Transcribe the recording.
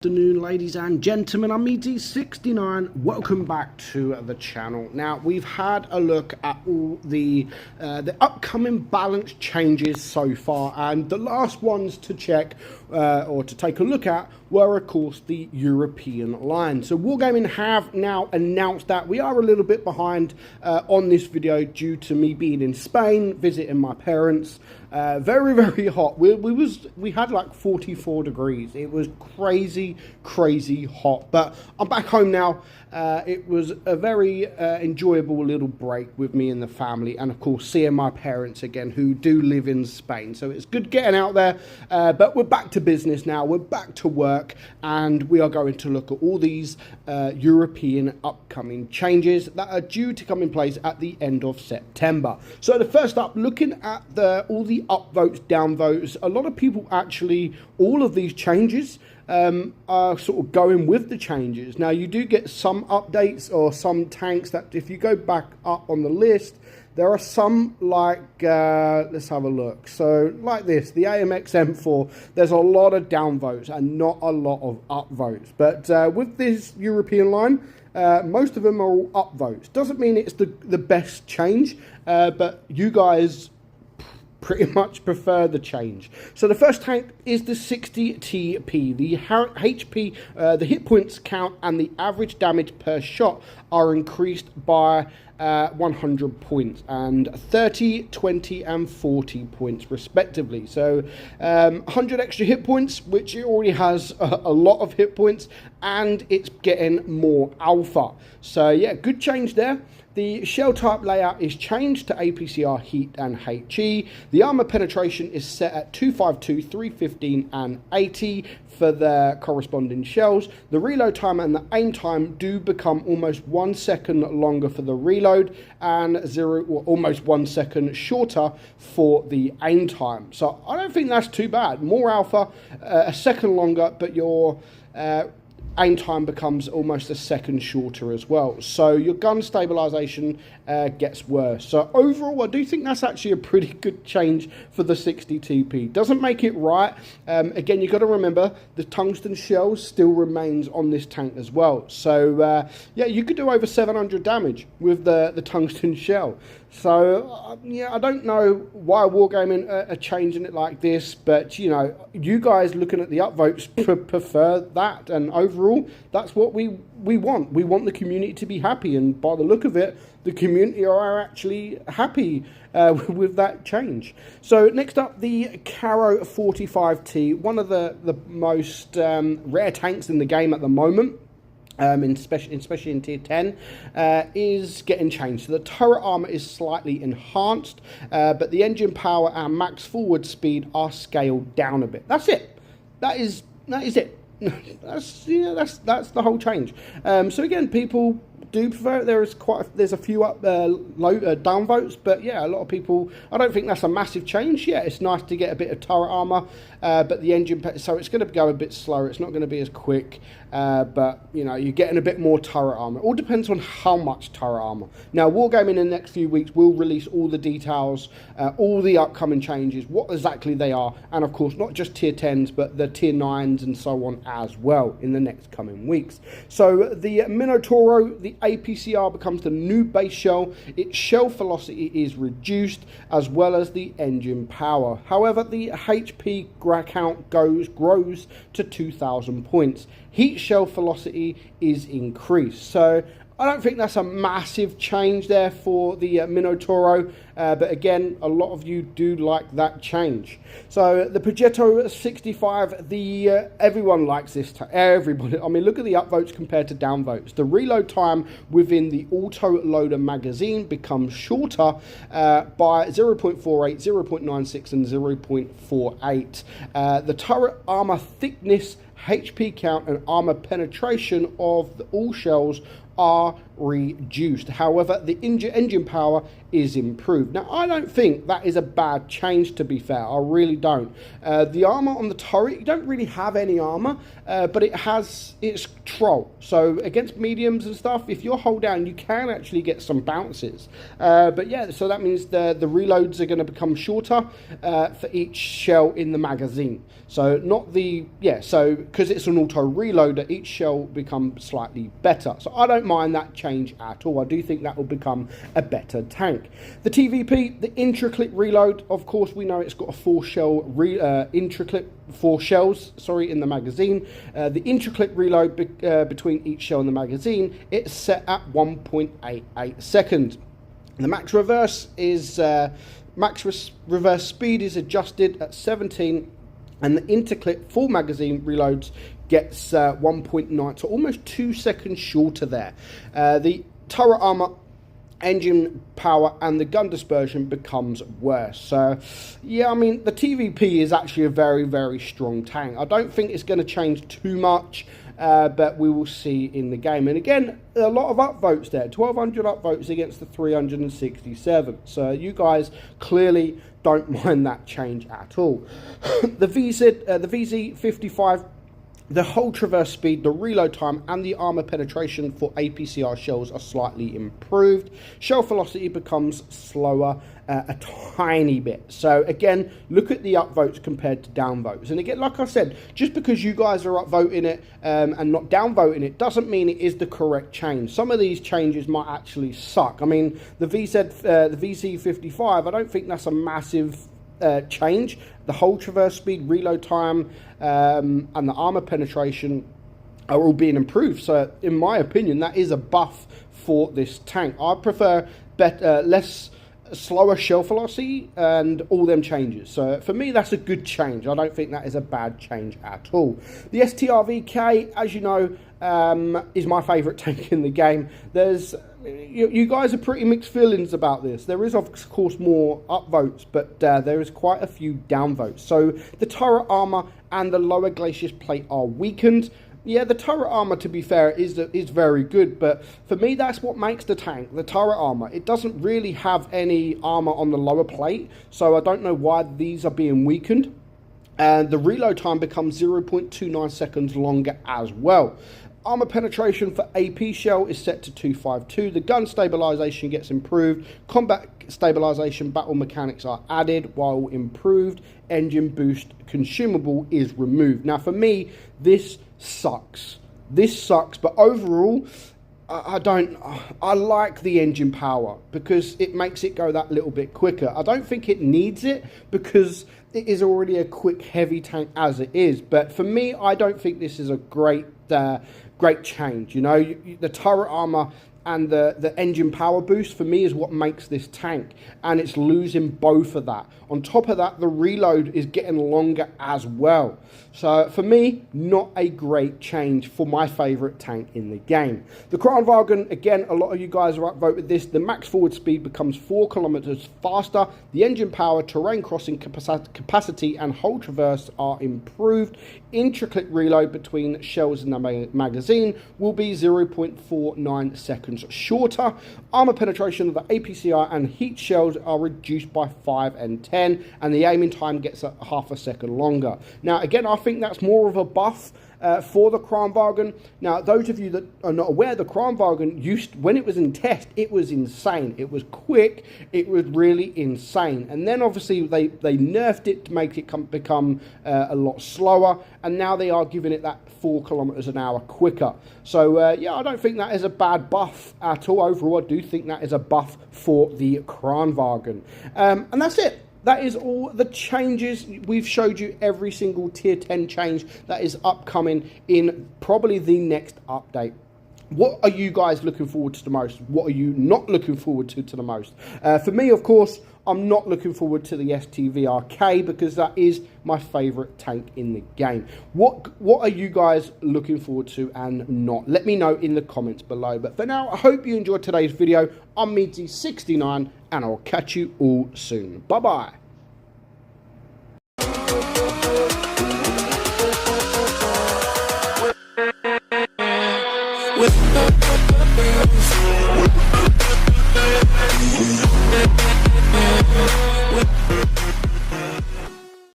Afternoon, ladies and gentlemen. I'm meadsy69. Welcome back to the channel. Now, we've had a look at all the upcoming balance changes so far, and the last ones to check or to take a look at were, of course, the European line. So Wargaming have now announced that we are a little bit behind on this video due to me being in Spain, visiting my parents. Very hot. We had like 44 degrees. It was crazy hot, but I'm back home now. It was a very enjoyable little break with me and the family, and of course seeing my parents again, who do live in Spain. So it's good getting out there, but we're back to business now. We're back to work, and we are going to look at all these European upcoming changes that are due to come in place at the end of September. So the first up, looking at all the upvotes, downvotes, a lot of people actually, all of these changes are sort of going with the changes. Now, you do get some updates or some tanks that, if you go back up on the list, there are some like, let's have a look. So like this, the AMX M4, there's a lot of downvotes and not a lot of upvotes. But with this European line, most of them are all upvotes. Doesn't mean it's the best change, but you guys pretty much prefer the change. So the first tank is the 60 TP. The HP, the hit points count and the average damage per shot are increased by 100 points and 30, 20 and 40 points respectively. So 100 extra hit points, which it already has a lot of hit points, and it's getting more alpha. So yeah, good change there. The shell type layout is changed to APCR, heat and HE. The armor penetration is set at 252, 315 and 80 for the corresponding shells. The reload time and the aim time do become almost 1 second longer for the reload and almost 1 second shorter for the aim time. So I don't think that's too bad. More alpha, a second longer, but your aim time becomes almost a second shorter as well. So your gun stabilization gets worse. So overall, I do think that's actually a pretty good change for the 60 TP. Doesn't make it right. Again, you've got to remember the tungsten shell still remains on this tank as well. So yeah, you could do over 700 damage with the tungsten shell. So yeah, I don't know why Wargaming are changing it like this, but you know, you guys looking at the upvotes prefer that, and overall, that's what we want. We want the community to be happy, and by the look of it, the community are actually happy with that change. So next up, the Caro 45T, one of the most rare tanks in the game at the moment. Especially in tier 10, is getting changed. So the turret armor is slightly enhanced, but the engine power and max forward speed are scaled down a bit. That's it. That is it. That's the whole change. So again, people do prefer it. There's a few downvotes, but yeah, a lot of people, I don't think that's a massive change. Yeah, it's nice to get a bit of turret armor, but the engine, so it's going to go a bit slower. It's not going to be as quick, but you know, you're getting a bit more turret armor. It all depends on how much turret armor. Now, Wargaming in the next few weeks will release all the details, all the upcoming changes, what exactly they are, and of course, not just tier 10s, but the tier 9s and so on as well in the next coming weeks. So the Minotauro, the APCR becomes the new base shell. Its shell velocity is reduced, as well as the engine power. However, the HP count grows to 2,000 points. Heat shell velocity is increased. So I don't think that's a massive change there for the Minotauro, but again, a lot of you do like that change. So the Progetto 65, everyone likes this. Everybody. I mean, look at the upvotes compared to downvotes. The reload time within the auto-loader magazine becomes shorter by 0.48, 0.96, and 0.48. The turret armor thickness, HP count, and armor penetration of all shells are reduced. However, the engine power is improved. Now, I don't think that is a bad change, to be fair. I really don't. The armor on the turret, you don't really have any armor, but it's troll. So against mediums and stuff, if you're hold down, you can actually get some bounces. But yeah, so that means the reloads are going to become shorter for each shell in the magazine. So not the, yeah, so because it's an auto reloader, each shell will become slightly better. So I don't mind that change at all. I do think that will become a better tank. The TVP, the intra-clip reload, of course we know it's got a 4 shells in the magazine. The intra-clip reload between each shell in the magazine, it's set at 1.88 seconds. The max reverse speed is adjusted at 17, and the interclip full magazine reloads gets 1.9, so almost 2 seconds shorter there. The turret armor, engine power, and the gun dispersion becomes worse. So yeah, I mean, the TVP is actually a very, very strong tank. I don't think it's going to change too much, but we will see in the game. And again, a lot of upvotes there, 1200 upvotes against the 367. So you guys clearly don't mind that change at all. The VZ55, the whole traverse speed, the reload time, and the armor penetration for APCR shells are slightly improved. Shell velocity becomes slower a tiny bit. So again, look at the upvotes compared to downvotes. And again, like I said, just because you guys are upvoting it and not downvoting it doesn't mean it is the correct change. Some of these changes might actually suck. I mean, the VZ55, I don't think that's a massive change. The whole traverse speed, reload time, and the armor penetration are all being improved. So in my opinion, that is a buff for this tank. I prefer slower shell velocity and all them changes. So for me, that's a good change. I don't think that is a bad change at all. The STRVK, as you know, is my favorite tank in the game. You guys are pretty mixed feelings about this. There is, of course, more upvotes, but there is quite a few downvotes. So the turret armor and the lower glacis plate are weakened. Yeah, the turret armor, to be fair, is very good, but for me, that's what makes the tank, the turret armor. It doesn't really have any armor on the lower plate, so I don't know why these are being weakened. And the reload time becomes 0.29 seconds longer as well. Armor penetration for AP shell is set to 252. The gun stabilization gets improved. Combat stabilization battle mechanics are added, while improved engine boost consumable is removed. Now, for me, this sucks. This sucks, but overall, I like the engine power because it makes it go that little bit quicker. I don't think it needs it because it is already a quick, heavy tank as it is. But for me, I don't think this is a great change. You know, the turret armor and the engine power boost for me is what makes this tank, and it's losing both of that. On top of that, the reload is getting longer as well. So for me, not a great change for my favorite tank in the game. The Kranwagen, again, a lot of you guys are upvoted this. The max forward speed becomes 4 kilometers faster. The engine power, terrain crossing capacity, and whole traverse are improved. Intra-clip reload between shells in the magazine will be 0.49 seconds shorter. Armor penetration of the APCR and heat shells are reduced by 5 and 10, and the aiming time gets half a second longer. Now, again, I think that's more of a buff for the Kranwagen. Now, those of you that are not aware, the Kranwagen when it was in test, it was insane. It was quick. It was really insane. And then obviously they nerfed it to make it become a lot slower. And now they are giving it that 4 kilometers an hour quicker. So yeah, I don't think that is a bad buff at all. Overall, I do think that is a buff for the Kranwagen. And that's it. That is all the changes. We've showed you every single tier 10 change that is upcoming in probably the next update. What are you guys looking forward to the most? What are you not looking forward to the most? For me, of course, I'm not looking forward to the STVRK because that is my favourite tank in the game. What are you guys looking forward to and not? Let me know in the comments below. But for now, I hope you enjoyed today's video. I'm meadsy69 and I'll catch you all soon. Bye-bye.